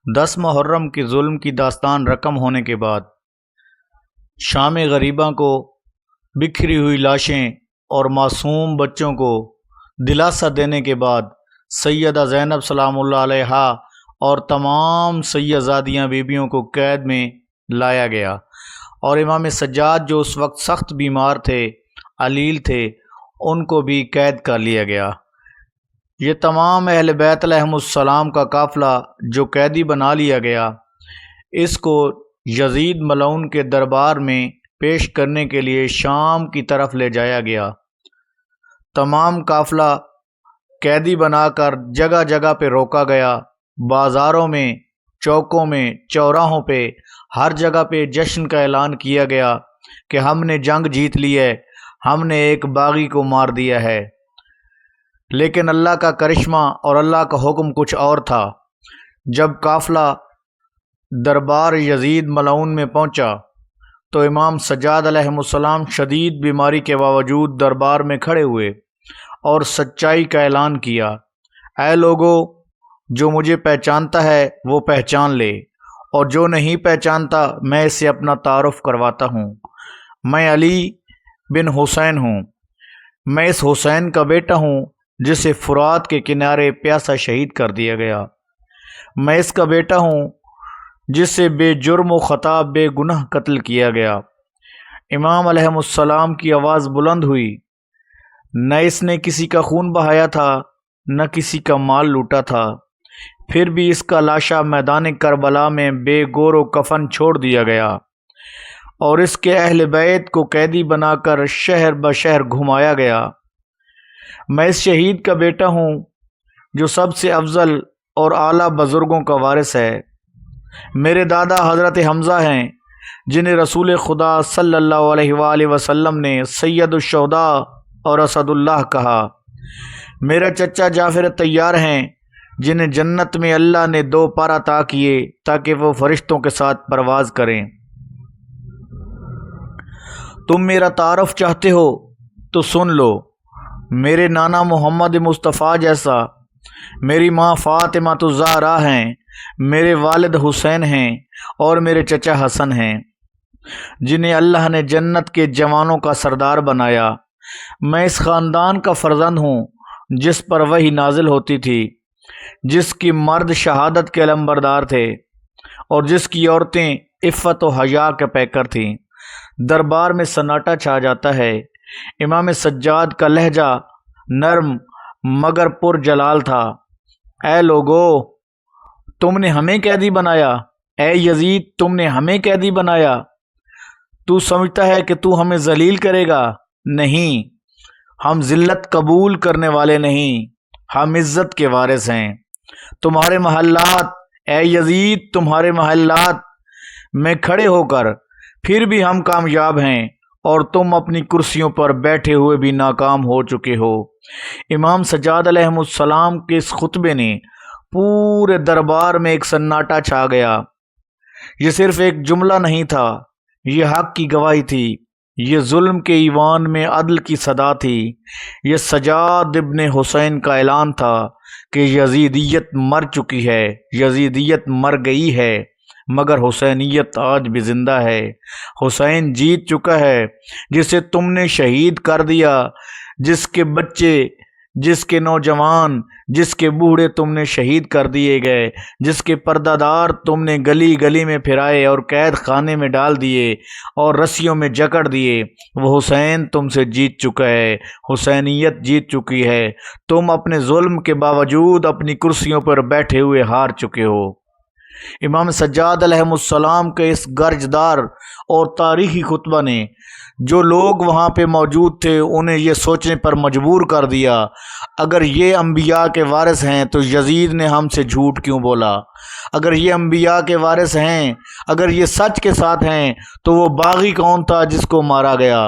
10 محرم کی ظلم کی داستان رقم ہونے کے بعد شام غریباں کو بکھری ہوئی لاشیں اور معصوم بچوں کو دلاسا دینے کے بعد سیدہ زینب سلام اللہ علیہا اور تمام سیدزادیاں بیبیوں کو قید میں لایا گیا اور امام سجاد جو اس وقت سخت بیمار تھے، علیل تھے، ان کو بھی قید کر لیا گیا۔ یہ تمام اہل بیت علیہم السلام کا قافلہ جو قیدی بنا لیا گیا، اس کو یزید ملعون کے دربار میں پیش کرنے کے لیے شام کی طرف لے جایا گیا۔ تمام قافلہ قیدی بنا کر جگہ جگہ پہ روکا گیا، بازاروں میں، چوکوں میں، چوراہوں پہ، ہر جگہ پہ جشن کا اعلان کیا گیا کہ ہم نے جنگ جیت لی ہے، ہم نے ایک باغی کو مار دیا ہے۔ لیکن اللہ کا کرشمہ اور اللہ کا حکم کچھ اور تھا۔ جب قافلہ دربار یزید ملعون میں پہنچا تو امام سجاد علیہ السلام شدید بیماری کے باوجود دربار میں کھڑے ہوئے اور سچائی کا اعلان کیا، اے لوگو، جو مجھے پہچانتا ہے وہ پہچان لے، اور جو نہیں پہچانتا میں اسے اپنا تعارف کرواتا ہوں۔ میں علی بن حسین ہوں، میں اس حسین کا بیٹا ہوں جسے فرات کے کنارے پیاسا شہید کر دیا گیا۔ میں اس کا بیٹا ہوں جسے بے جرم و خطا بے گناہ قتل کیا گیا۔ امام علیہ السلام کی آواز بلند ہوئی، نہ اس نے کسی کا خون بہایا تھا، نہ کسی کا مال لوٹا تھا، پھر بھی اس کا لاشا میدان کربلا میں بے گور و کفن چھوڑ دیا گیا اور اس کے اہل بیت کو قیدی بنا کر شہر بشہر گھمایا گیا۔ میں اس شہید کا بیٹا ہوں جو سب سے افضل اور اعلیٰ بزرگوں کا وارث ہے۔ میرے دادا حضرت حمزہ ہیں جنہیں رسول خدا صلی اللہ علیہ وآلہ وسلم نے سید الشہداء اور اسد اللہ کہا۔ میرا چچا جعفر طیار ہیں جنہیں جنت میں اللہ نے 2 پر عطا کیے تاکہ وہ فرشتوں کے ساتھ پرواز کریں۔ تم میرا تعارف چاہتے ہو تو سن لو، میرے نانا محمد مصطفیٰ جیسا، میری ماں فاطمہ الزہرا ہیں، میرے والد حسین ہیں اور میرے چچا حسن ہیں جنہیں اللہ نے جنت کے جوانوں کا سردار بنایا۔ میں اس خاندان کا فرزند ہوں جس پر وحی نازل ہوتی تھی، جس کی مرد شہادت کے علمبردار تھے اور جس کی عورتیں عفت و حیا کے پیکر تھیں۔ دربار میں سناٹا چھا جاتا ہے۔ امام سجاد کا لہجہ نرم مگر پر جلال تھا۔ اے لوگو، تم نے ہمیں قیدی بنایا، اے یزید تم نے ہمیں قیدی بنایا، تو سمجھتا ہے کہ تو ہمیں ذلیل کرے گا؟ نہیں، ہم ذلت قبول کرنے والے نہیں، ہم عزت کے وارث ہیں۔ تمہارے محلات، اے یزید تمہارے محلات میں کھڑے ہو کر پھر بھی ہم کامیاب ہیں اور تم اپنی کرسیوں پر بیٹھے ہوئے بھی ناکام ہو چکے ہو۔ امام سجاد علیہ السلام کے اس خطبے نے پورے دربار میں ایک سناٹا چھا گیا۔ یہ صرف ایک جملہ نہیں تھا، یہ حق کی گواہی تھی، یہ ظلم کے ایوان میں عدل کی صدا تھی، یہ سجاد ابن حسین کا اعلان تھا کہ یزیدیت مر چکی ہے، یزیدیت مر گئی ہے، مگر حسینیت آج بھی زندہ ہے۔ حسین جیت چکا ہے، جسے تم نے شہید کر دیا، جس کے بچے، جس کے نوجوان، جس کے بوڑھے تم نے شہید کر دیے گئے، جس کے پردہ دار تم نے گلی گلی میں پھرائے اور قید خانے میں ڈال دیے اور رسیوں میں جکڑ دیے، وہ حسین تم سے جیت چکا ہے، حسینیت جیت چکی ہے۔ تم اپنے ظلم کے باوجود اپنی کرسیوں پر بیٹھے ہوئے ہار چکے ہو۔ امام سجاد علیہ السلام کے اس گرجدار اور تاریخی خطبہ نے جو لوگ وہاں پہ موجود تھے انہیں یہ سوچنے پر مجبور کر دیا، اگر یہ انبیاء کے وارث ہیں تو یزید نے ہم سے جھوٹ کیوں بولا؟ اگر یہ انبیاء کے وارث ہیں، اگر یہ سچ کے ساتھ ہیں تو وہ باغی کون تھا جس کو مارا گیا؟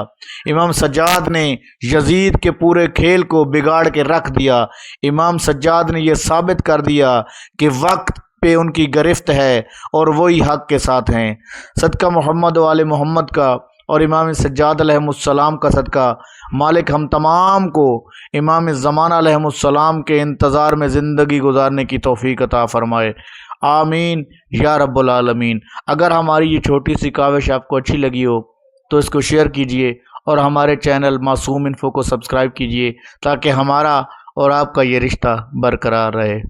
امام سجاد نے یزید کے پورے کھیل کو بگاڑ کے رکھ دیا۔ امام سجاد نے یہ ثابت کر دیا کہ وقت پہ ان کی گرفت ہے اور وہی حق کے ساتھ ہیں۔ صدقہ محمد و آل محمد کا اور امام سجاد علیہ السلام کا صدقہ مالک ہم تمام کو امام زمانہ علیہ السلام کے انتظار میں زندگی گزارنے کی توفیق عطا فرمائے۔ آمین یا رب العالمین۔ اگر ہماری یہ چھوٹی سی کاوش آپ کو اچھی لگی ہو تو اس کو شیئر کیجئے اور ہمارے چینل معصوم انفو کو سبسکرائب کیجئے تاکہ ہمارا اور آپ کا یہ رشتہ برقرار رہے۔